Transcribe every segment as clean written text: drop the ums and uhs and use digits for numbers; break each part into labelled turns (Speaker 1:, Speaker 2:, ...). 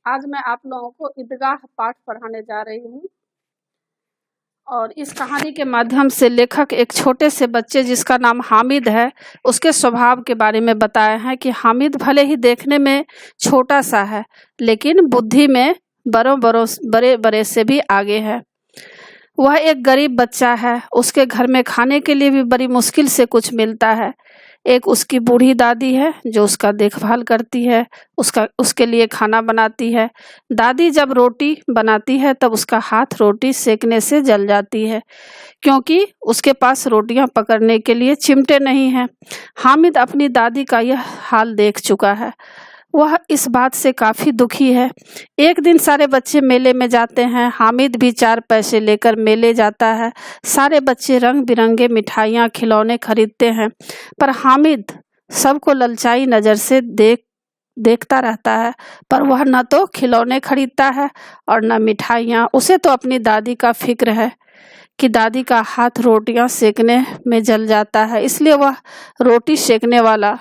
Speaker 1: आज मैं आप लोगों को ईदगाह पाठ पढ़ाने जा रही हूँ और इस कहानी के माध्यम से लेखक एक छोटे से बच्चे जिसका नाम हामिद है उसके स्वभाव के बारे में बताए हैं कि हामिद भले ही देखने में छोटा सा है लेकिन बुद्धि में बड़े बड़े से भी आगे है। वह एक गरीब बच्चा है। उसके घर में खाने के लिए भी बड़ी मुश्किल से कुछ मिलता है। एक उसकी बूढ़ी दादी है जो उसका देखभाल करती है, उसके लिए खाना बनाती है। दादी जब रोटी बनाती है तब उसका हाथ रोटी सेकने से जल जाती है क्योंकि उसके पास रोटियां पकड़ने के लिए चिमटे नहीं हैं। हामिद अपनी दादी का यह हाल देख चुका है। वह इस बात से काफ़ी दुखी है। एक दिन सारे बच्चे मेले में जाते हैं। हामिद भी 4 पैसे लेकर मेले जाता है। सारे बच्चे रंग बिरंगे मिठाइयाँ खिलौने खरीदते हैं पर हामिद सबको ललचाई नज़र से देखता रहता है। पर वह न तो खिलौने खरीदता है और न मिठाइयाँ। उसे तो अपनी दादी का फिक्र है कि दादी का हाथ रोटियां सेकने में जल जाता है, इसलिए वह रोटी सेकने वाला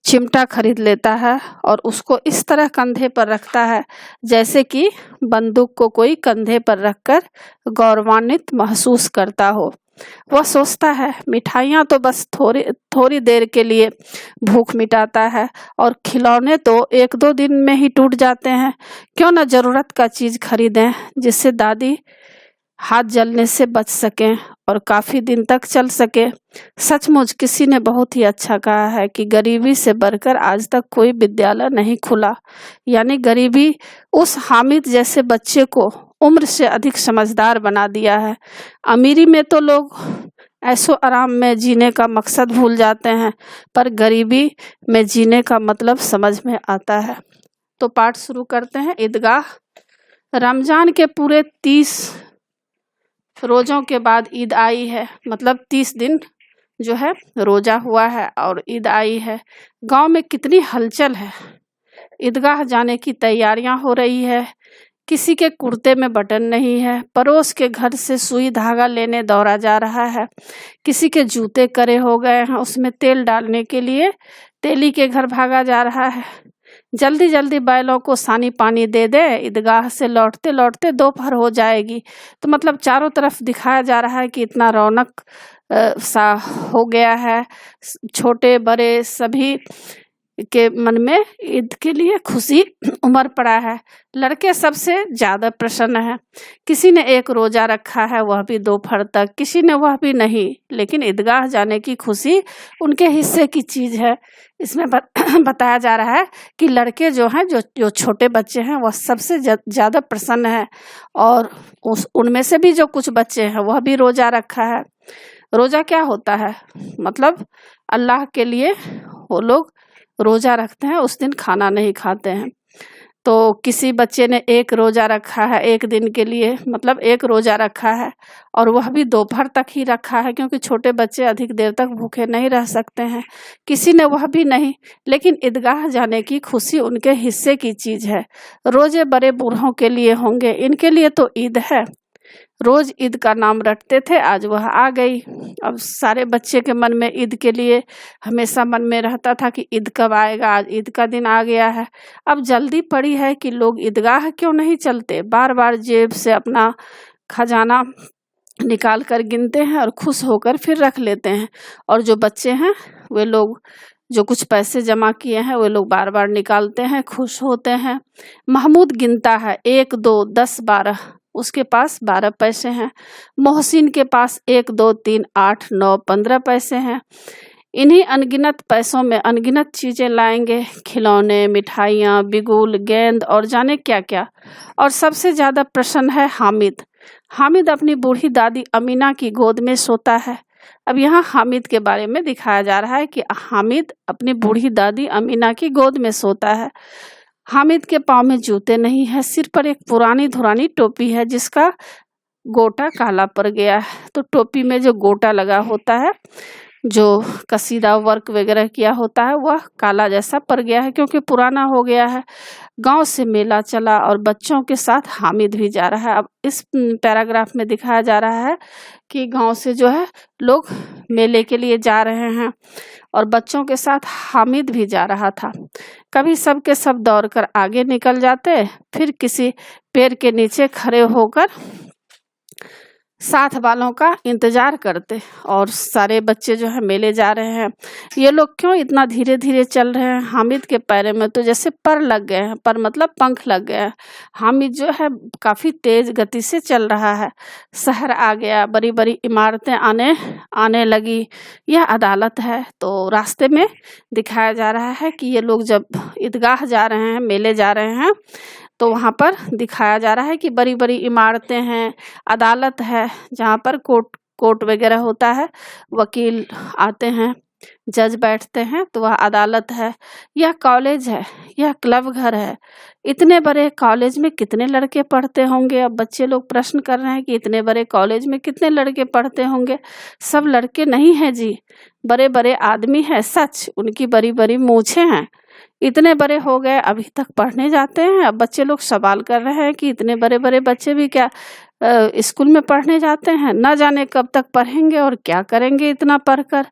Speaker 1: चिमटा खरीद लेता है और उसको इस तरह कंधे पर रखता है जैसे कि बंदूक को कोई कंधे पर रखकर गौरवान्वित महसूस करता हो। वह सोचता है मिठाइयाँ तो बस थोड़ी देर के लिए भूख मिटाता है और खिलौने तो 1-2 दिन में ही टूट जाते हैं। क्यों न ज़रूरत का चीज़ खरीदें जिससे दादी हाथ जलने से बच सकें और काफ़ी दिन तक चल सके। सचमुच किसी ने बहुत ही अच्छा कहा है कि गरीबी से बढ़कर आज तक कोई विद्यालय नहीं खुला। यानी गरीबी उस हामिद जैसे बच्चे को उम्र से अधिक समझदार बना दिया है। अमीरी में तो लोग ऐशो आराम में जीने का मकसद भूल जाते हैं पर गरीबी में जीने का मतलब समझ में आता है। तो पाठ शुरू करते हैं। ईदगाह। रमज़ान के पूरे 30 रोज़ों के बाद ईद आई है, मतलब 30 दिन जो है रोज़ा हुआ है और ईद आई है। गांव में कितनी हलचल है। ईदगाह जाने की तैयारियां हो रही है। किसी के कुर्ते में बटन नहीं है। पड़ोस के घर से सुई धागा लेने दौड़ा जा रहा है। किसी के जूते करे हो गए हैं, उसमें तेल डालने के लिए तेली के घर भागा जा रहा है। जल्दी जल्दी बैलों को सानी पानी दे दे, ईदगाह से लौटते लौटते दोपहर हो जाएगी। तो मतलब चारों तरफ दिखाया जा रहा है कि इतना रौनक सा हो गया है। छोटे बड़े सभी के मन में ईद के लिए खुशी उमड़ पड़ा है। लड़के सबसे ज़्यादा प्रसन्न हैं। किसी ने एक रोज़ा रखा है, वह भी दोपहर तक, किसी ने वह भी नहीं, लेकिन ईदगाह जाने की खुशी उनके हिस्से की चीज़ है। इसमें बताया जा रहा है कि लड़के जो हैं, जो छोटे बच्चे हैं, वह सबसे ज़्यादा प्रसन्न है और उनमें से भी जो कुछ बच्चे हैं वह भी रोज़ा रखा है। रोज़ा क्या होता है? मतलब अल्लाह के लिए वो लोग रोज़ा रखते हैं, उस दिन खाना नहीं खाते हैं। तो किसी बच्चे ने एक रोज़ा रखा है, एक दिन के लिए, मतलब एक रोज़ा रखा है और वह भी दोपहर तक ही रखा है क्योंकि छोटे बच्चे अधिक देर तक भूखे नहीं रह सकते हैं। किसी ने वह भी नहीं, लेकिन ईदगाह जाने की खुशी उनके हिस्से की चीज़ है। रोज़े बड़े बूढ़ों के लिए होंगे, इनके लिए तो ईद है। रोज़ ईद का नाम रटते थे, आज वह आ गई। अब सारे बच्चे के मन में ईद के लिए हमेशा मन में रहता था कि ईद कब आएगा। आज ईद का दिन आ गया है। अब जल्दी पड़ी है कि लोग ईदगाह क्यों नहीं चलते। बार बार जेब से अपना खजाना निकाल कर गिनते हैं और खुश होकर फिर रख लेते हैं। और जो बच्चे हैं वे लोग जो कुछ पैसे जमा किए हैं वे लोग बार बार निकालते हैं, खुश होते हैं। महमूद गिनता है 1 2 10 12, उसके पास 12 पैसे हैं। मोहसिन के पास 1 2 3 8 9 15 पैसे हैं। इन्हीं अनगिनत पैसों में अनगिनत चीज़ें लाएंगे, खिलौने, मिठाइयाँ, बिगुल, गेंद और जाने क्या क्या। और सबसे ज़्यादा प्रसन्न है हामिद। हामिद अपनी बूढ़ी दादी अमीना की गोद में सोता है। अब यहाँ हामिद के बारे में दिखाया जा रहा है कि हामिद अपनी बूढ़ी दादी अमीना की गोद में सोता है। हामिद के पाँव में जूते नहीं है, सिर पर एक पुरानी धुरानी टोपी है जिसका गोटा काला पड़ गया है। तो टोपी में जो गोटा लगा होता है, जो कसीदा वर्क वगैरह किया होता है, वह काला जैसा पड़ गया है क्योंकि पुराना हो गया है। गांव से मेला चला और बच्चों के साथ हामिद भी जा रहा है। अब इस पैराग्राफ में दिखाया जा रहा है कि गांव से जो है लोग मेले के लिए जा रहे हैं और बच्चों के साथ हामिद भी जा रहा था। कभी सब के सब दौड़कर आगे निकल जाते, फिर किसी पेड़ के नीचे खड़े होकर साथ वालों का इंतजार करते। और सारे बच्चे जो है मेले जा रहे हैं, ये लोग क्यों इतना धीरे धीरे चल रहे हैं। हामिद के पैर में तो जैसे पर लग गए हैं, पर मतलब पंख लग गए हैं। हामिद जो है काफी तेज गति से चल रहा है। शहर आ गया, बड़ी बड़ी इमारतें आने लगी। यह अदालत है। तो रास्ते में दिखाया जा रहा है कि ये लोग जब ईदगाह जा रहे हैं, मेले जा रहे हैं, तो वहाँ पर दिखाया जा रहा है कि बड़ी बड़ी इमारतें हैं, अदालत है जहाँ पर कोर्ट वगैरह होता है, वकील आते हैं, जज बैठते हैं, तो वह अदालत है। यह कॉलेज है, यह क्लब घर है। इतने बड़े कॉलेज में कितने लड़के पढ़ते होंगे। अब बच्चे लोग प्रश्न कर रहे हैं कि इतने बड़े कॉलेज में कितने लड़के पढ़ते होंगे। सब लड़के नहीं हैं जी, बड़े बड़े आदमी हैं। सच, उनकी बड़ी बड़ी मूछें हैं। इतने बड़े हो गए, अभी तक पढ़ने जाते हैं। अब बच्चे लोग सवाल कर रहे हैं कि इतने बड़े बड़े बच्चे भी क्या स्कूल में पढ़ने जाते हैं। न जाने कब तक पढ़ेंगे और क्या करेंगे इतना पढ़कर।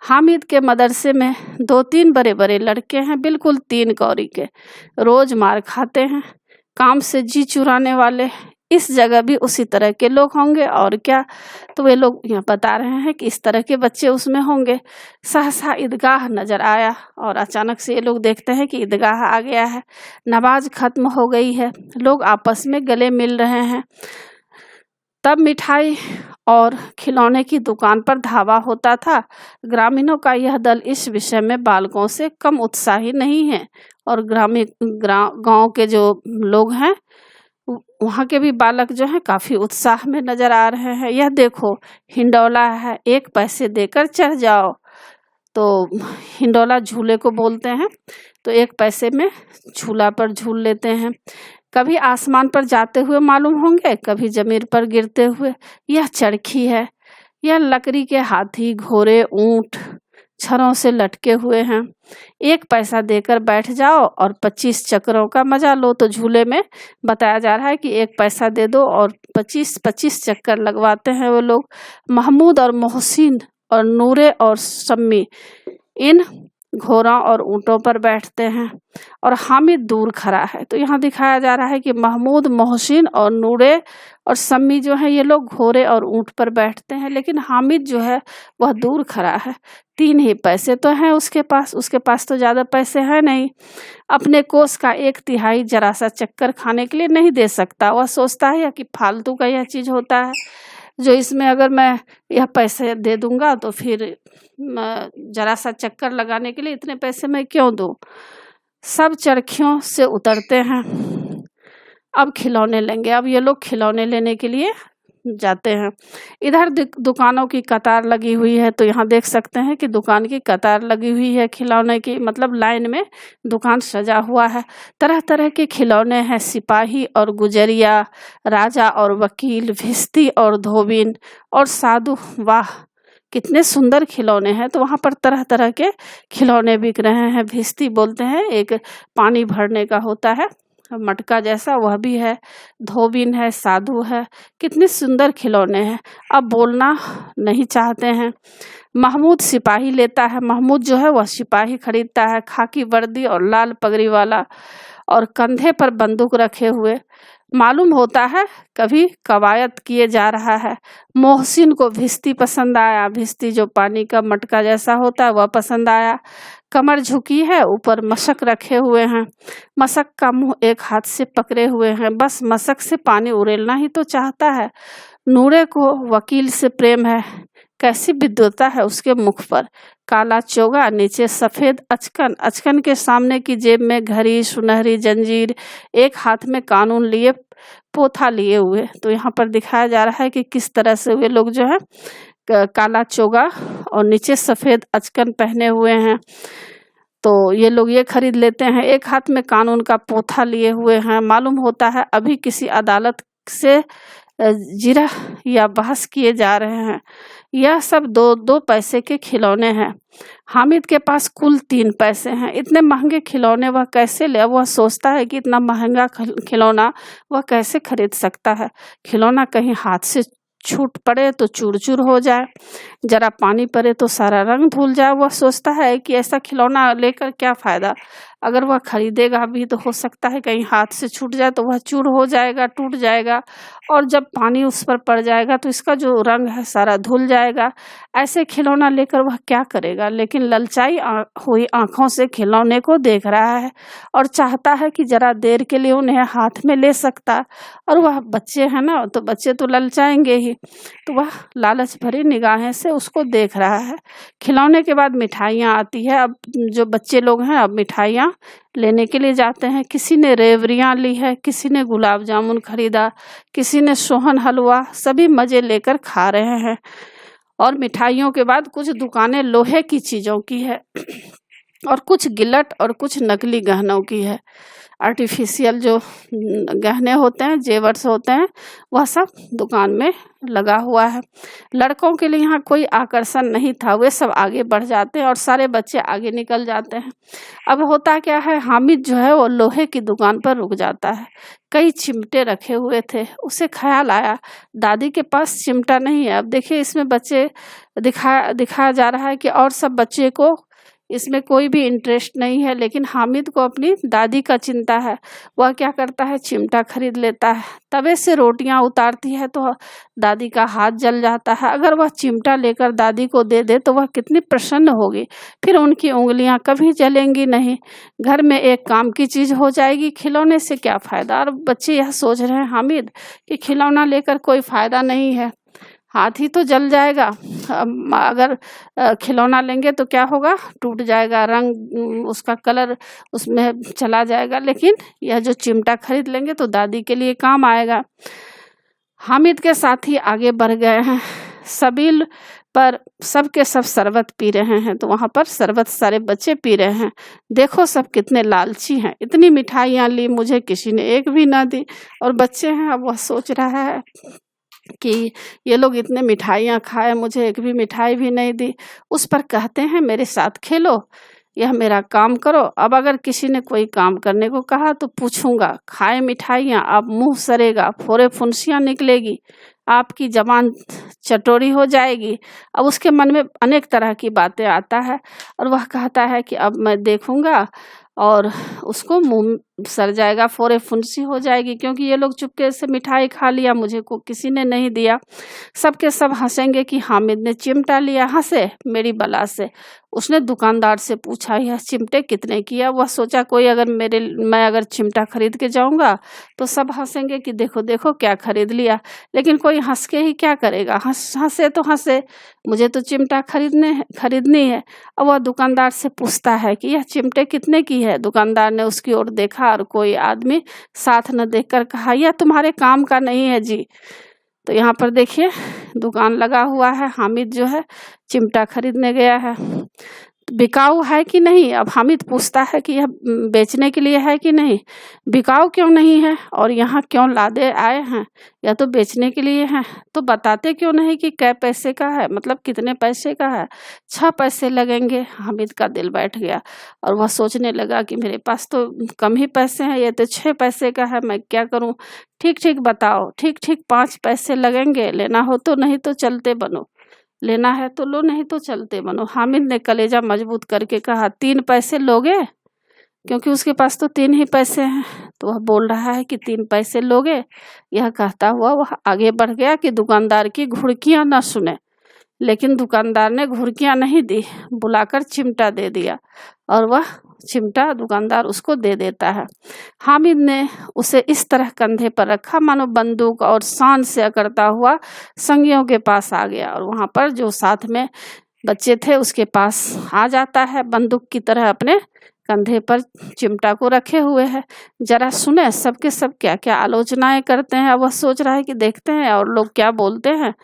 Speaker 1: हामिद के मदरसे में 2-3 बड़े बड़े लड़के हैं, बिल्कुल 3 कौड़ी के, रोज मार खाते हैं, काम से जी चुराने वाले। इस जगह भी उसी तरह के लोग होंगे और क्या। तो वे लोग यहाँ बता रहे हैं कि इस तरह के बच्चे उसमें होंगे। सहसा ईदगाह नजर आया और अचानक से ये लोग देखते हैं कि ईदगाह आ गया है, नमाज खत्म हो गई है, लोग आपस में गले मिल रहे हैं। तब मिठाई और खिलौने की दुकान पर धावा होता था। ग्रामीणों का यह दल इस विषय में बालकों से कम उत्साही नहीं है। और गांव के जो लोग हैं, वहाँ के भी बालक जो हैं काफी उत्साह में नजर आ रहे हैं। यह देखो, हिंडोला है, 1 पैसे देकर चढ़ जाओ। तो हिंडोला झूले को बोलते हैं। तो 1 पैसे में झूला पर झूल लेते हैं। कभी आसमान पर जाते हुए मालूम होंगे, कभी जमीन पर गिरते हुए। यह चरखी है। यह लकड़ी के हाथी, घोड़े, ऊंट छरों से लटके हुए हैं। 1 पैसा देकर बैठ जाओ और 25 चक्करों का मजा लो। तो झूले में बताया जा रहा है कि 1 पैसा दे दो और 25 चक्कर लगवाते हैं वो लोग। महमूद और मोहसिन और नूरे और सम्मी इन घोड़ों और ऊँटों पर बैठते हैं और हामिद दूर खड़ा है। तो यहाँ दिखाया जा रहा है कि महमूद, मोहसिन और नूरे और सम्मी जो है, ये लोग घोड़े और ऊँट पर बैठते हैं, लेकिन हामिद जो है वह दूर खड़ा है। 3 ही पैसे तो हैं उसके पास तो ज़्यादा पैसे हैं नहीं। अपने कोष का 1/3 जरा सा चक्कर खाने के लिए नहीं दे सकता। वह सोचता है कि फालतू का यह चीज़ होता है, जो इसमें अगर मैं यह पैसे दे दूंगा तो फिर जरा सा चक्कर लगाने के लिए इतने पैसे मैं क्यों दूं। सब चरखियों से उतरते हैं, अब खिलौने लेंगे। अब ये लोग खिलौने लेने के लिए जाते हैं। इधर दुकानों की कतार लगी हुई है। तो यहाँ देख सकते हैं कि दुकान की कतार लगी हुई है खिलौने की, मतलब लाइन में दुकान सजा हुआ है। तरह तरह के खिलौने हैं, सिपाही और गुजरिया, राजा और वकील, भिस्ती और धोबिन और साधु। वाह, कितने सुंदर खिलौने हैं। तो वहाँ पर तरह तरह के खिलौने बिक रहे हैं। भिस्ती बोलते हैं, एक पानी भरने का होता है मटका जैसा, वह भी है। धोबिन है, साधु है। कितने सुंदर खिलौने हैं। अब बोलना नहीं चाहते हैं। महमूद सिपाही लेता है। महमूद जो है वह सिपाही खरीदता है, खाकी वर्दी और लाल पगड़ी वाला और कंधे पर बंदूक रखे हुए। मालूम होता है कभी कवायद किए जा रहा है। मोहसिन को भिस्ती पसंद आया। भिस्ती जो पानी का मटका जैसा होता है वह पसंद आया। कमर झुकी है, ऊपर मशक रखे हुए हैं। मशक का मुंह एक हाथ से पकड़े हुए हैं, बस मशक से पानी उड़ेलना ही तो चाहता है। नूरे को वकील से प्रेम है। कैसी विद्वता है उसके मुख पर। काला चोगा, नीचे सफेद अचकन, अचकन के सामने की जेब में घड़ी, सुनहरी जंजीर, एक हाथ में कानून लिए, पोथा लिए हुए। तो यहाँ पर दिखाया जा रहा है कि किस तरह से वे लोग जो है काला चोगा और नीचे सफेद अचकन पहने हुए हैं। तो ये लोग ये खरीद लेते हैं। एक हाथ में कानून का पोथा लिए हुए हैं। मालूम होता है अभी किसी अदालत से जिरह या बहस किए जा रहे हैं। यह सब 2-2 पैसे के खिलौने हैं। हामिद के पास कुल 3 पैसे हैं। इतने महंगे खिलौने वह कैसे ले। वह सोचता है कि इतना महंगा खिलौना वह कैसे खरीद सकता है। खिलौना कहीं हाथ से छूट पड़े तो चूर चूर हो जाए, जरा पानी पड़े तो सारा रंग धुल जाए। वह सोचता है कि ऐसा खिलौना लेकर क्या फ़ायदा, अगर वह खरीदेगा भी तो हो सकता है कहीं हाथ से छूट जाए तो वह चूर हो जाएगा, टूट जाएगा, और जब पानी उस पर पड़ जाएगा तो इसका जो रंग है सारा धुल जाएगा। ऐसे खिलौना लेकर वह क्या करेगा। लेकिन ललचाई हुई आँखों से खिलौने को देख रहा है और चाहता है कि ज़रा देर के लिए उन्हें हाथ में ले सकता, और वह बच्चे हैं ना, तो बच्चे तो ललचाएंगे ही, तो वह लालच भरी निगाहें से उसको देख रहा है। खिलौने के बाद मिठाइयाँ आती है। अब जो बच्चे लोग हैं अब मिठाइयाँ लेने के लिए जाते हैं। किसी ने रेवड़ियाँ ली है, किसी ने गुलाब जामुन खरीदा, किसी ने सोहन हलवा, सभी मज़े लेकर खा रहे हैं। और मिठाइयों के बाद कुछ दुकानें लोहे की चीज़ों की है और कुछ गिलट और कुछ नकली गहनों की है। आर्टिफिशियल जो गहने होते हैं, जेवर्स होते हैं, वह सब दुकान में लगा हुआ है। लड़कों के लिए यहाँ कोई आकर्षण नहीं था, वे सब आगे बढ़ जाते हैं और सारे बच्चे आगे निकल जाते हैं। अब होता क्या है, हामिद जो है वो लोहे की दुकान पर रुक जाता है। कई चिमटे रखे हुए थे, उसे ख्याल आया दादी के पास चिमटा नहीं है। अब देखिए इसमें बच्चे दिखाया जा रहा है कि और सब बच्चे को इसमें कोई भी इंटरेस्ट नहीं है, लेकिन हामिद को अपनी दादी का चिंता है। वह क्या करता है, चिमटा खरीद लेता है। तवे से रोटियां उतारती है तो दादी का हाथ जल जाता है। अगर वह चिमटा लेकर दादी को दे दे तो वह कितनी प्रसन्न होगी, फिर उनकी उंगलियां कभी जलेंगी नहीं। घर में एक काम की चीज़ हो जाएगी, खिलौने से क्या फ़ायदा। और बच्चे यह सोच रहे हैं हामिद कि खिलौना लेकर कोई फ़ायदा नहीं है, हाथ ही तो जल जाएगा। अगर खिलौना लेंगे तो क्या होगा, टूट जाएगा, रंग उसका कलर उसमें चला जाएगा। लेकिन यह जो चिमटा खरीद लेंगे तो दादी के लिए काम आएगा। हामिद के साथी आगे बढ़ गए हैं। सबील पर सबके सब शरबत पी रहे हैं, तो वहाँ पर शरबत सारे बच्चे पी रहे हैं। देखो सब कितने लालची हैं, इतनी मिठाइयाँ ली, मुझे किसी ने एक भी ना दी। और बच्चे हैं, अब वह सोच रहा है कि ये लोग इतने मिठाइयाँ खाए, मुझे एक भी मिठाई भी नहीं दी। उस पर कहते हैं मेरे साथ खेलो, यह मेरा काम करो। अब अगर किसी ने कोई काम करने को कहा तो पूछूंगा, खाए मिठाइयाँ, अब मुंह सरेगा, फोरे फुंसियाँ निकलेगी, आपकी जबान चटोरी हो जाएगी। अब उसके मन में अनेक तरह की बातें आता है और वह कहता है कि अब मैं देखूंगा, और उसको मुंह सर जाएगा, फोरे फुंसी हो जाएगी, क्योंकि ये लोग चुपके से मिठाई खा लिया, मुझे को किसी ने नहीं दिया। सबके सब हंसेंगे कि हामिद ने चिमटा लिया, हंसे मेरी बला से। उसने दुकानदार से पूछा यह चिमटे कितने की है। वह सोचा कोई अगर मैं अगर चिमटा खरीद के जाऊंगा तो सब हंसेंगे कि देखो देखो क्या खरीद लिया। लेकिन कोई हंस के ही क्या करेगा, हंसे तो हंसे, मुझे तो चिमटा खरीदनी है। अब वह दुकानदार से पूछता है कि यह चिमटे कितने की है। दुकानदार ने उसकी ओर देखा और कोई आदमी साथ न देखकर कहा, यह तुम्हारे काम का नहीं है जी। तो यहाँ पर देखिए दुकान लगा हुआ है, हामिद जो है चिमटा खरीदने गया है। बिकाऊ है कि नहीं, अब हामिद पूछता है कि यह बेचने के लिए है कि नहीं, बिकाऊ क्यों नहीं है और यहाँ क्यों लादे आए हैं, या तो बेचने के लिए है, तो बताते क्यों नहीं कि कै पैसे का है, मतलब कितने पैसे का है। 6 पैसे लगेंगे। हामिद का दिल बैठ गया और वह सोचने लगा कि मेरे पास तो कम ही पैसे हैं, ये तो 6 पैसे का है, मैं क्या करूँ। ठीक ठीक बताओ, ठीक ठीक 5 पैसे लगेंगे, लेना हो तो, नहीं तो चलते बनो, लेना है तो लो, नहीं तो चलते बनो। हामिद ने कलेजा मजबूत करके कहा, 3 पैसे लोगे, क्योंकि उसके पास तो 3 ही पैसे हैं। तो वह बोल रहा है कि 3 पैसे लोगे। यह कहता हुआ वह आगे बढ़ गया कि दुकानदार की घुड़कियां न सुने। लेकिन दुकानदार ने घुड़कियां नहीं दी, बुलाकर चिमटा दे दिया और वह चिमटा दुकानदार उसको दे देता है। हामिद ने उसे इस तरह कंधे पर रखा मानो बंदूक, और शान से अकड़ता हुआ संगियों के पास आ गया। और वहाँ पर जो साथ में बच्चे थे उसके पास आ जाता है, बंदूक की तरह अपने कंधे पर चिमटा को रखे हुए है। जरा सुने सबके सब क्या क्या आलोचनाएं करते हैं। वह सोच रहा है कि देखते हैं और लोग क्या बोलते हैं।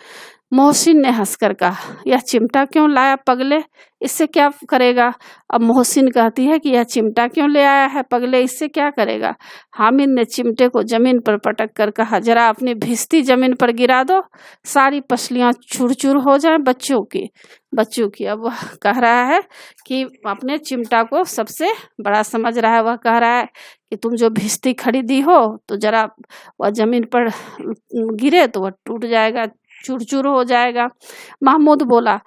Speaker 1: मोहसिन ने हंसकर कहा, यह चिमटा क्यों लाया पगले, इससे क्या करेगा। अब मोहसिन कहती है कि यह चिमटा क्यों ले आया है पगले, इससे क्या करेगा। हामिद ने चिमटे को जमीन पर पटक कर कहा, जरा अपनी भिस्ती जमीन पर गिरा दो, सारी पसलियां चूर चूर हो जाएं बच्चों की। अब वह कह रहा है कि अपने चिमटा को सबसे बड़ा समझ रहा है। वह कह रहा है कि तुम जो भिस्ती खरीदी हो तो जरा वह जमीन पर गिरे तो वह टूट जाएगा, चूर-चूर हो जाएगा। महमूद बोला,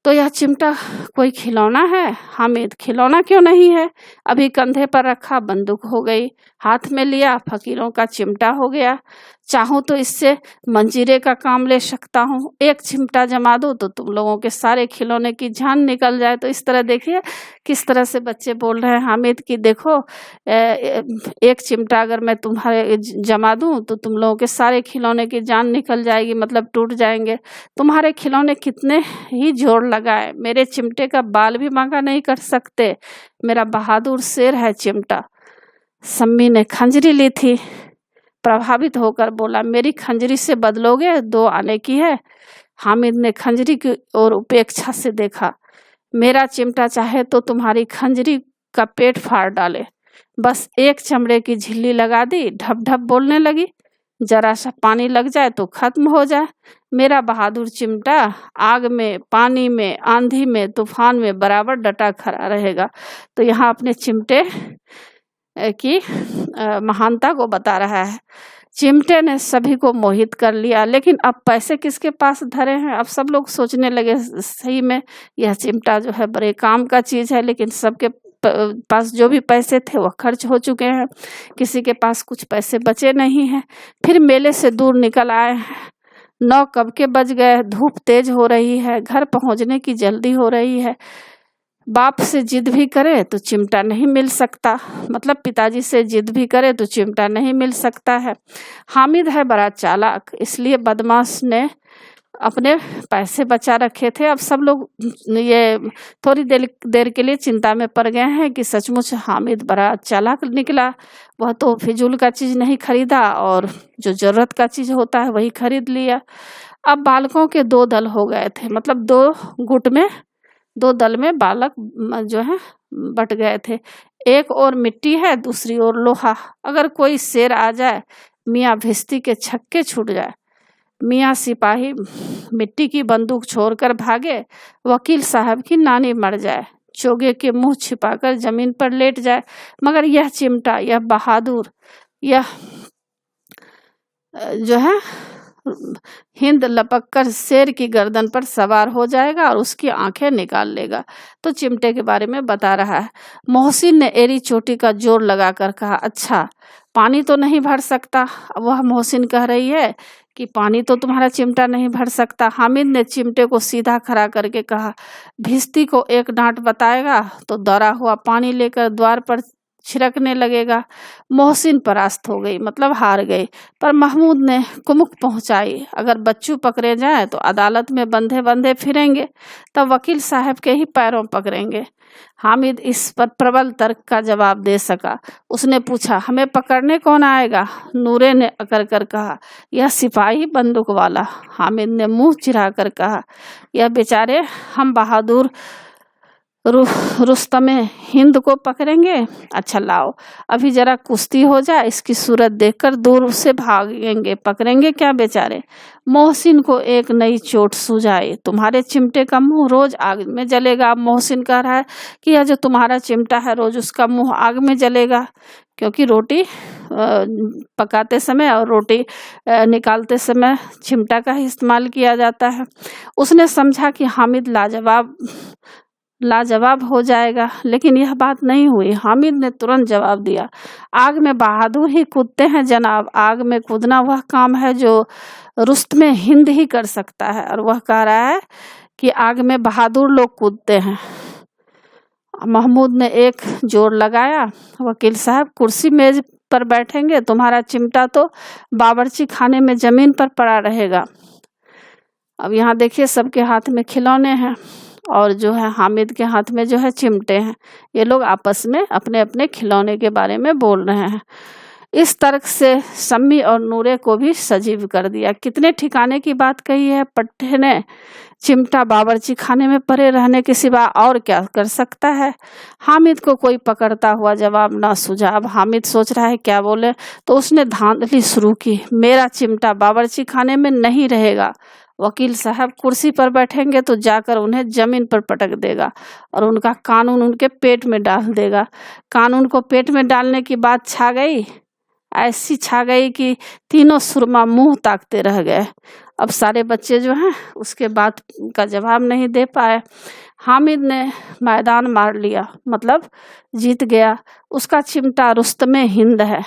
Speaker 1: तो यह चिमटा कोई खिलौना है? हामिद, खिलौना क्यों नहीं है, अभी कंधे पर रखा बंदूक हो गई, हाथ में लिया फकीरों का चिमटा हो गया। चाहूँ तो इससे मंजीरे का काम ले सकता हूँ, एक चिमटा जमा दो तो तुम लोगों के सारे खिलौने की जान निकल जाए। तो इस तरह देखिए किस तरह से बच्चे बोल रहे हैं हामिद कि देखो एक चिमटा अगर मैं तुम्हारे जमा दूं तो तुम लोगों के सारे खिलौने की जान निकल जाएगी, मतलब टूट जाएंगे। तुम्हारे खिलौने कितने ही जोर लगाए, मेरे चिमटे का बाल भी बांका नहीं कर सकते। मेरा बहादुर शेर है चिमटा। सम्मी ने खंजरी ली थी, प्रभावित होकर बोला, मेरी खंजरी से बदलोगे? 2 आने की है। हामिद ने खंजरी की ओर उपेक्षा से देखा। मेरा चिमटा चाहे तो तुम्हारी खंजरी का पेट फाड़ डाले। बस एक चमड़े की झिल्ली लगा दी, ढप ढप बोलने लगी। जरा सा पानी लग जाए तो खत्म हो जाए। मेरा बहादुर चिमटा आग में, पानी में, आंधी में, तूफान में बराबर डटा खड़ा रहेगा। तो यहाँ अपने चिमटे की महानता को बता रहा है। चिमटे ने सभी को मोहित कर लिया, लेकिन अब पैसे किसके पास धरे हैं? अब सब लोग सोचने लगे सही में यह चिमटा जो है बड़े काम का चीज है, लेकिन सबके पास जो भी पैसे थे वह खर्च हो चुके हैं, किसी के पास कुछ पैसे बचे नहीं हैं। फिर मेले से दूर निकल आए हैं। 9 कब के बज गए, धूप तेज हो रही है, घर पहुंचने की जल्दी हो रही है। बाप से जिद भी करे तो चिमटा नहीं मिल सकता, मतलब पिताजी से जिद भी करे तो चिमटा नहीं मिल सकता है। हामिद है बड़ा चालाक, इसलिए बदमाश ने अपने पैसे बचा रखे थे। अब सब लोग ये थोड़ी देर के लिए चिंता में पड़ गए हैं कि सचमुच हामिद बड़ा चालाक निकला। वह तो फिजूल का चीज नहीं खरीदा और जो जरूरत का चीज होता है वही खरीद लिया। अब बालकों के 2 दल हो गए थे, मतलब 2 गुट में, 2 दल में बालक जो है बट गए थे। एक और मिट्टी है, दूसरी ओर लोहा। अगर कोई शेर आ जाए, मियाँ भिश्ती के छक्के छूट जाए, मियाँ सिपाही मिट्टी की बंदूक छोड़कर भागे, वकील साहब की नानी मर जाए, चोगे के मुंह छिपाकर जमीन पर लेट जाए, मगर यह चिमटा, यह बहादुर, यह जो है हिंद लपककर शेर की गर्दन पर सवार हो जाएगा और उसकी आंखें निकाल लेगा। तो चिमटे के बारे में बता रहा है। मोहसिन ने एड़ी चोटी का जोर लगाकर कहा, अच्छा पानी तो नहीं भर सकता। वह मोहसिन कह रही है कि पानी तो तुम्हारा चिमटा नहीं भर सकता। हामिद ने चिमटे को सीधा खड़ा करके कहा, भिश्ती को एक डांट बताएगा तो दौरा हुआ पानी लेकर द्वार पर छिड़कने लगेगा। मोहसिन परास्त हो गई, मतलब हार गई। पर महमूद ने कुमुक पहुंचाई, अगर बच्चू पकड़े जाए तो अदालत में बंधे बंधे फिरेंगे, तब वकील साहब के ही पैरों पकड़ेंगे। हामिद इस पर प्रबल तर्क का जवाब दे सका। उसने पूछा, हमें पकड़ने कौन आएगा? नूरे ने अकड़ कर कहा, यह सिपाही बंदूक वाला। हामिद ने मुंह चिढ़ाकर कहा, यह बेचारे हम बहादुर रुस्तमे हिंद को पकड़ेंगे। अच्छा लाओ अभी जरा कुश्ती हो जाए, इसकी सूरत देखकर दूर से भागेंगे, पकड़ेंगे क्या बेचारे। मोहसिन को एक नई चोट सूझाई, तुम्हारे चिमटे का मुंह रोज आग में जलेगा। मोहसिन कह रहा है कि यह जो तुम्हारा चिमटा है रोज उसका मुंह आग में जलेगा, क्योंकि रोटी पकाते समय और रोटी निकालते समय चिमटा का ही इस्तेमाल किया जाता है। उसने समझा कि हामिद लाजवाब हो जाएगा, लेकिन यह बात नहीं हुई। हामिद ने तुरंत जवाब दिया, आग में बहादुर ही कूदते हैं जनाब। आग में कूदना वह काम है जो रुस्तमे हिंद ही कर सकता है, और वह कह रहा है कि आग में बहादुर लोग कूदते हैं। महमूद ने एक जोर लगाया, वकील साहब कुर्सी मेज पर बैठेंगे, तुम्हारा चिमटा तो बावर्ची खाने में जमीन पर पड़ा रहेगा। अब यहाँ देखिए सबके हाथ में खिलौने हैं और जो है हामिद के हाथ में जो है चिमटे हैं। ये लोग आपस में अपने अपने खिलौने के बारे में बोल रहे हैं। इस तर्क से सम्मी और नूरे को भी सजीव कर दिया। कितने ठिकाने की बात कही है पट्टे ने। चिमटा बावर्ची खाने में पड़े रहने के सिवा और क्या कर सकता है। हामिद को कोई पकड़ता हुआ जवाब ना सूझा। अब हामिद सोच रहा है क्या बोले, तो उसने धांधली शुरू की, मेरा चिमटा बावर्ची खाने में नहीं रहेगा। वकील साहब कुर्सी पर बैठेंगे तो जाकर उन्हें जमीन पर पटक देगा और उनका कानून उनके पेट में डाल देगा। कानून को पेट में डालने की बात छा गई। ऐसी छा गई कि तीनों सुरमा मुंह ताकते रह गए। अब सारे बच्चे जो हैं उसके बात का जवाब नहीं दे पाए। हामिद ने मैदान मार लिया, मतलब जीत गया। उसका चिमटा रुस्तमे हिंद है।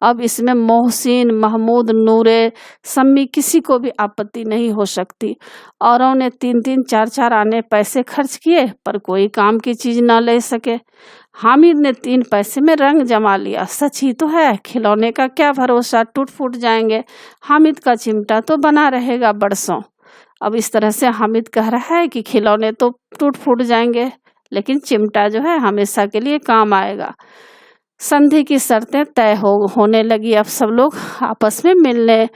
Speaker 1: अब इसमें मोहसिन, महमूद, नूरे, सम्मी किसी को भी आपत्ति नहीं हो सकती। औरों ने 3-3, 4-4 आने पैसे खर्च किए पर कोई काम की चीज न ले सके। हामिद ने 3 पैसे में रंग जमा लिया। सच ही तो है, खिलौने का क्या भरोसा, टूट फूट जाएंगे। हामिद का चिमटा तो बना रहेगा बरसों। अब इस तरह से हामिद कह रहा है कि खिलौने तो टूट फूट जाएंगे लेकिन चिमटा जो है हमेशा के लिए काम आएगा। संधि की शर्तें तय होने लगी। अब सब लोग आपस में मिलने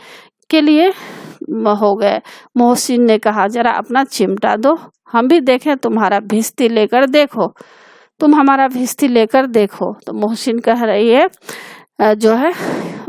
Speaker 1: के लिए हो गए। मोहसिन ने कहा, जरा अपना चिमटा दो, हम भी देखें, तुम्हारा भिस्ती लेकर देखो, तुम हमारा भिस्ती लेकर देखो। तो मोहसिन कह रही है जो है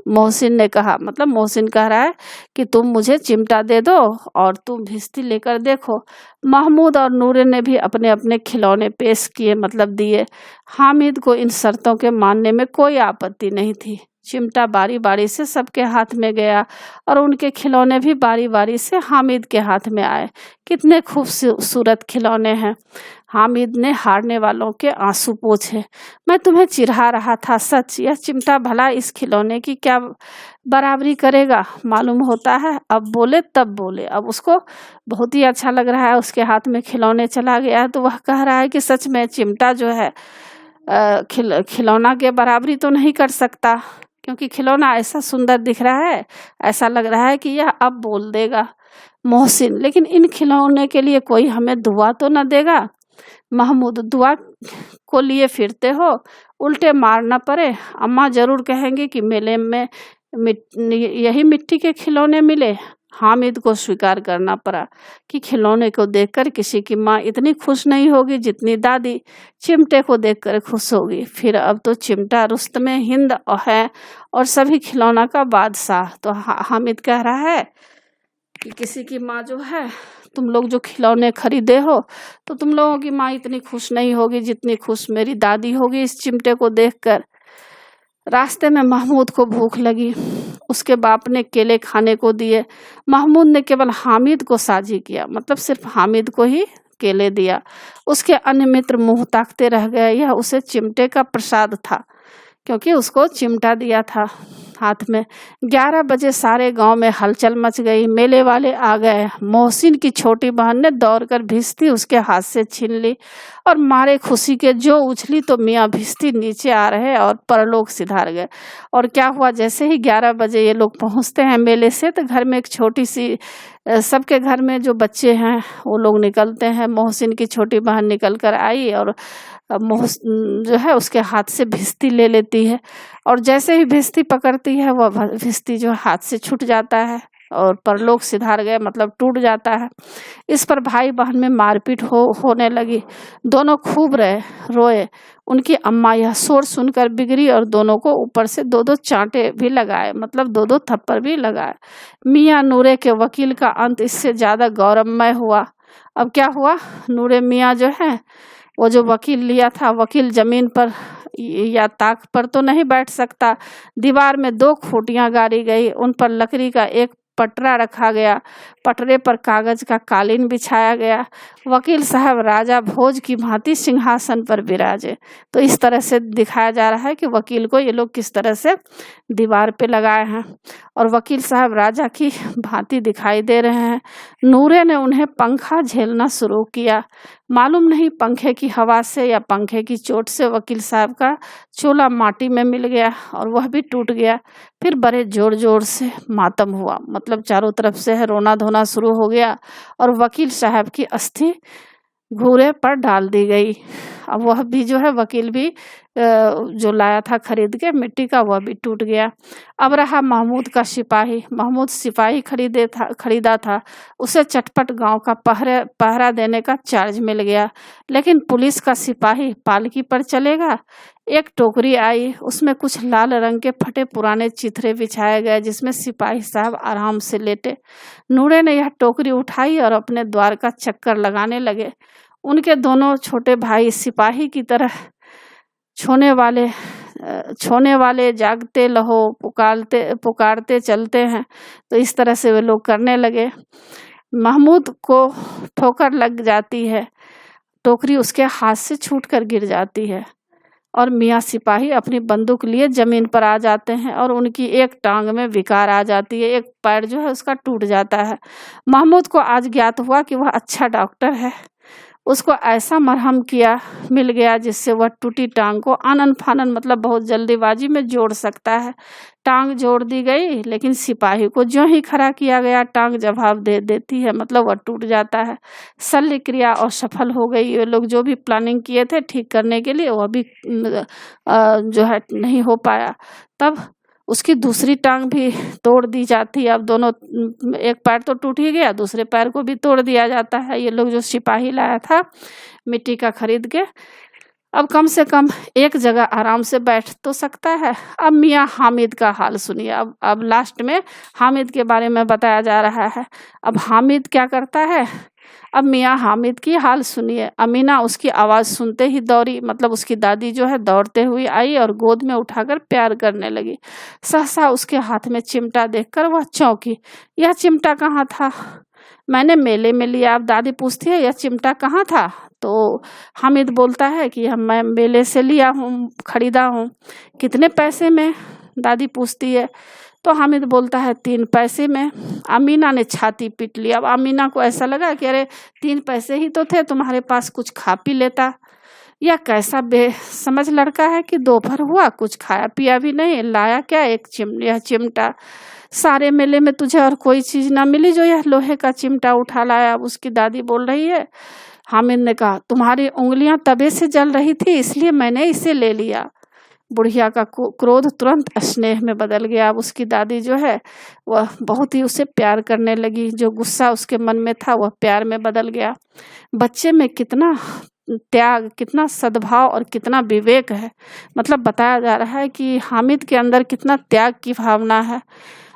Speaker 1: मोहसिन ने कहा, मतलब मोहसिन कह रहा है कि तुम मुझे चिमटा दे दो और तुम भिस्ती लेकर देखो। महमूद और नूरे ने भी अपने अपने खिलौने पेश किए, मतलब दिए। हामिद को इन शर्तों के मानने में कोई आपत्ति नहीं थी। चिमटा बारी बारी से सबके हाथ में गया और उनके खिलौने भी बारी बारी से हामिद के हाथ में आए। कितने खूबसूरत खिलौने हैं। हामिद ने हारने वालों के आंसू पोंछे। मैं तुम्हें चिढ़ा रहा था, सच यह चिमटा भला इस खिलौने की क्या बराबरी करेगा, मालूम होता है। अब बोले तब बोले। अब उसको बहुत ही अच्छा लग रहा है, उसके हाथ में खिलौने चला गया है तो वह कह रहा है कि सच में चिमटा जो है खिलौना के बराबरी तो नहीं कर सकता, क्योंकि खिलौना ऐसा सुंदर दिख रहा है, ऐसा लग रहा है कि यह अब बोल देगा। मोहसिन, लेकिन इन खिलौने के लिए कोई हमें दुआ तो न देगा। महमूद, दुआ को लिए फिरते हो, उल्टे मार न पड़े। अम्मा जरूर कहेंगे कि मेले में यही मिट्टी के खिलौने मिले। हामिद को स्वीकार करना पड़ा कि खिलौने को देखकर किसी की माँ इतनी खुश नहीं होगी जितनी दादी चिमटे को देखकर खुश होगी। फिर अब तो चिमटा रुस्तमे हिंद है और सभी खिलौना का बादशाह। तो हामिद कह रहा है कि किसी की माँ जो है, तुम लोग जो खिलौने खरीदे हो तो तुम लोगों की माँ इतनी खुश नहीं होगी जितनी खुश मेरी दादी होगी इस चिमटे को देखकर। रास्ते में महमूद को भूख लगी, उसके बाप ने केले खाने को दिए। महमूद ने केवल हामिद को साझी किया, मतलब सिर्फ हामिद को ही केले दिया। उसके अन्य मित्र मुंह ताकते रह गए। यह उसे चिमटे का प्रसाद था, क्योंकि उसको चिमटा दिया था हाथ में। 11 बजे सारे गांव में हलचल मच गई। मेले वाले आ गए। मोहसिन की छोटी बहन ने दौड़कर भिस्ती उसके हाथ से छीन ली और मारे खुशी के जो उछली तो मियाँ भिस्ती नीचे आ रहे और परलोक सिधार गए। और क्या हुआ, जैसे ही 11 बजे ये लोग पहुंचते हैं मेले से तो घर में एक छोटी सी, सबके घर में जो बच्चे हैं वो लोग निकलते हैं। मोहसिन की छोटी बहन निकल कर आई और जो है उसके हाथ से भिस्ती ले लेती है और जैसे ही भिस्ती पकड़ती है वह भिस्ती जो हाथ से छूट जाता है और परलोक सिधार गए, मतलब टूट जाता है। इस पर भाई बहन में मारपीट होने लगी। दोनों खूब रोए। उनकी अम्मा यह शोर सुनकर बिगड़ी और दोनों को ऊपर से 2-2 चांटे भी लगाए, मतलब 2-2 थप्पड़ भी लगाए। मियाँ नूरे के वकील का अंत इससे ज्यादा गौरवमय हुआ। अब क्या हुआ, नूरे मियाँ जो है वो जो वकील लिया था, वकील जमीन पर या ताक पर तो नहीं बैठ सकता। दीवार में 2 खूंटियां गाड़ी गई, उन पर लकड़ी का एक पटरा रखा गया। पटरे पर कागज का कालीन बिछाया गया। वकील साहब राजा भोज की भांति सिंहासन पर विराजे। तो इस तरह से दिखाया जा रहा है कि वकील को ये लोग किस तरह से दीवार पे लगाए हैं और वकील साहब राजा की भांति दिखाई दे रहे हैं। नूरे ने उन्हें पंखा झेलना शुरू किया। मालूम नहीं पंखे की हवा से या पंखे की चोट से वकील साहब का चोला माटी में मिल गया और वह भी टूट गया। फिर बड़े जोर जोर से मातम हुआ, मतलब चारों तरफ से रोना धोना शुरू हो गया और वकील साहब की अस्थि घूरे पर डाल दी गई। अब वह भी जो है वकील भी जो लाया था खरीद के मिट्टी का, वह भी टूट गया। अब रहा महमूद का सिपाही। महमूद सिपाही खरीदा था। उसे चटपट गांव का पहरा देने का चार्ज मिल गया। लेकिन पुलिस का सिपाही पालकी पर चलेगा। एक टोकरी आई, उसमें कुछ लाल रंग के फटे पुराने चिथरे बिछाए गए जिसमें सिपाही साहब आराम से लेटे। नूरे ने यह टोकरी उठाई और अपने द्वार का चक्कर लगाने लगे। उनके दोनों छोटे भाई सिपाही की तरह छूने वाले छोने वाले जागते लहो, पुकारते पुकारते चलते हैं। तो इस तरह से वे लोग करने लगे। महमूद को ठोकर लग जाती है, टोकरी उसके हाथ से छूटकर गिर जाती है और मियाँ सिपाही अपनी बंदूक लिए जमीन पर आ जाते हैं और उनकी एक टांग में विकार आ जाती है, एक पैर जो है उसका टूट जाता है। महमूद को आज ज्ञात हुआ कि वह अच्छा डॉक्टर है। उसको ऐसा मरहम मिल गया जिससे वह टूटी टांग को आनन फानन मतलब बहुत जल्दीबाजी में जोड़ सकता है। टांग जोड़ दी गई, लेकिन सिपाही को जो ही खड़ा किया गया टांग जवाब दे देती है, मतलब वह टूट जाता है। शल्य क्रिया असफल हो गई। ये लोग जो भी प्लानिंग किए थे ठीक करने के लिए, वह भी जो है नहीं हो पाया। तब उसकी दूसरी टांग भी तोड़ दी जाती है। अब दोनों, एक पैर तो टूट ही गया, दूसरे पैर को भी तोड़ दिया जाता है। ये लोग जो सिपाही लाया था मिट्टी का खरीद के, अब कम से कम एक जगह आराम से बैठ तो सकता है। अब मियाँ हामिद का हाल सुनिए। अब लास्ट में हामिद के बारे में बताया जा रहा है। अब हामिद क्या करता है, अब मियाँ हामिद की हाल सुनिए। अमीना उसकी आवाज़ सुनते ही दौड़ी, मतलब उसकी दादी जो है दौड़ते हुए आई और गोद में उठाकर प्यार करने लगी। सहसा उसके हाथ में चिमटा देखकर वह चौंकी। यह चिमटा कहाँ था? मैंने मेले में लिया। अब दादी पूछती है यह चिमटा कहाँ था? तो हामिद बोलता है कि मैं मेले से लिया हूँ, खरीदा हूँ। कितने पैसे में? दादी पूछती है। तो हामिद बोलता है 3 पैसे में। अमीना ने छाती पीट ली। अब अमीना को ऐसा लगा कि अरे 3 पैसे ही तो थे, तुम्हारे पास कुछ खा पी लेता। यह कैसा बेसमझ लड़का है कि दोपहर हुआ कुछ खाया पिया भी नहीं, लाया क्या यह चिमटा। सारे मेले में तुझे और कोई चीज ना मिली जो यह लोहे का चिमटा उठा लाया। अब उसकी दादी बोल रही है। हामिद ने कहा तुम्हारी उंगलियां तबे से जल रही थी इसलिए मैंने इसे ले लिया। बुढ़िया का क्रोध तुरंत स्नेह में बदल गया। अब उसकी दादी जो है वह बहुत ही उसे प्यार करने लगी। जो गुस्सा उसके मन में था वह प्यार में बदल गया। बच्चे में कितना त्याग, कितना सद्भाव और कितना विवेक है। मतलब बताया जा रहा है कि हामिद के अंदर कितना त्याग की भावना है।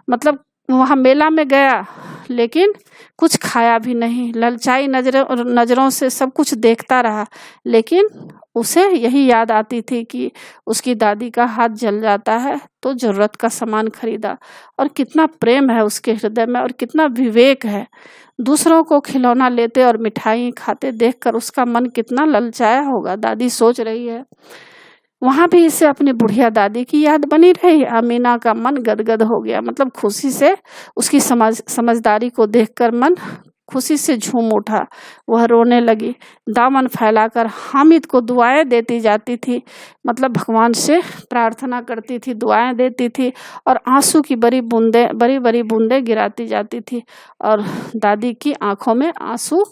Speaker 1: मतलब वहाँ मेला में गया लेकिन कुछ खाया भी नहीं, ललचाई नजरों से सब कुछ देखता रहा, लेकिन उसे यही याद आती थी कि उसकी दादी का हाथ जल जाता है तो जरूरत का सामान खरीदा। और कितना प्रेम है उसके हृदय में और कितना विवेक है। दूसरों को खिलौना लेते और मिठाई खाते देखकर उसका मन कितना ललचाया होगा, दादी सोच रही है। वहाँ भी इसे अपनी बुढ़िया दादी की याद बनी रही। अमीना का मन गदगद हो गया, मतलब खुशी से, उसकी समझदारी को देखकर मन खुशी से झूम उठा। वह रोने लगी, दामन फैलाकर हामिद को दुआएं देती जाती थी, मतलब भगवान से प्रार्थना करती थी, दुआएं देती थी और आंसू की बड़ी बड़ी बूंदें गिराती जाती थी। और दादी की आंखों में आंसू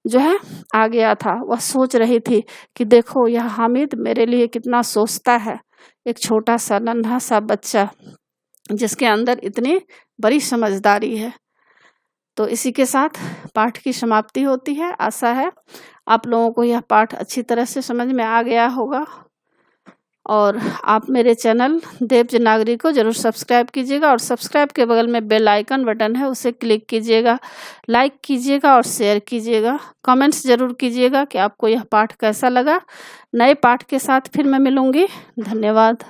Speaker 1: जो है आ गया था। वह सोच रही थी कि देखो यह हामिद मेरे लिए कितना सोचता है। एक छोटा सा नन्हा सा बच्चा जिसके अंदर इतनी बड़ी समझदारी है। तो इसी के साथ पाठ की समाप्ति होती है। आशा है आप लोगों को यह पाठ अच्छी तरह से समझ में आ गया होगा और आप मेरे चैनल देवज नागरिक को जरूर सब्सक्राइब कीजिएगा और सब्सक्राइब के बगल में बेल आइकन बटन है, उसे क्लिक कीजिएगा, लाइक कीजिएगा और शेयर कीजिएगा। कमेंट्स जरूर कीजिएगा कि आपको यह पाठ कैसा लगा। नए पाठ के साथ फिर मैं मिलूंगी। धन्यवाद।